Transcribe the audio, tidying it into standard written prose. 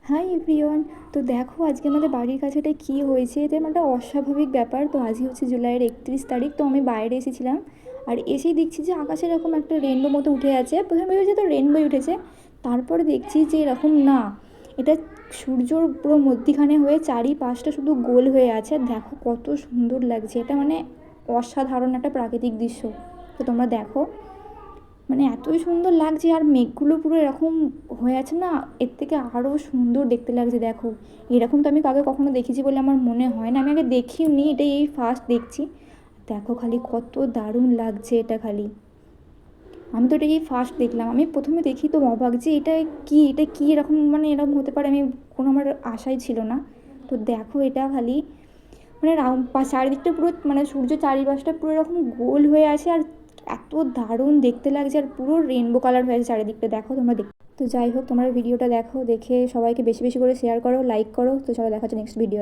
Hi everyone. তো দেখো আজকে আমাদের বাড়ির কাছে এটা কী হয়েছে, এটা একটা অস্বাভাবিক ব্যাপার। তো আজই হচ্ছে জুলাইয়ের 31 তারিখ। তো আমি বাইরে এসেছিলাম আর এসেই দেখছি যে আকাশে এরকম একটা রেনবো মতো উঠে আছে। প্রথমে ভেবেছি তো রেনবোই উঠেছে, তারপরে দেখছি যে এরকম না, এটা সূর্যর পুরো মধ্যিখানে হয়ে চারিপাশটা শুধু গোল হয়ে আছে। আর দেখো কত সুন্দর লাগছে, এটা মানে অসাধারণ একটা প্রাকৃতিক দৃশ্য। তো তোমরা দেখো, মানে এতই সুন্দর লাগছে। আর মেঘগুলো পুরো এরকম হয়ে আছে না, এর থেকে আরও সুন্দর দেখতে লাগছে। দেখো এরকম তো আমি কাউকে কখনো দেখেছি বলে আমার মনে হয় না, আমি আগে দেখিনি, এটাই এই ফার্স্ট দেখছি। দেখো খালি কত দারুণ লাগছে এটা, খালি আমি তো এটা এই ফার্স্ট দেখলাম। আমি প্রথমে দেখি তো অবাক যে এটা কি এরকম, মানে এরকম হতে পারে, আমি কোনো আমার আশাই ছিল না। তো দেখো এটা খালি মানে চারিদিকটা পুরো, মানে সূর্য চারিপাশটা পুরো এরকম গোল হয়ে আছে। আর এত দারুণ দেখতে লাগছে, আর পুরো রেনবো কালার হয়ে আছে চারিদিকটা। দেখো তোমরা তো যাই হোক, তোমরা ভিডিওটা দেখো, দেখে সবাইকে বেশি বেশি করে শেয়ার করো, লাইক করো। তো চলো দেখা হচ্ছে নেক্সট ভিডিও।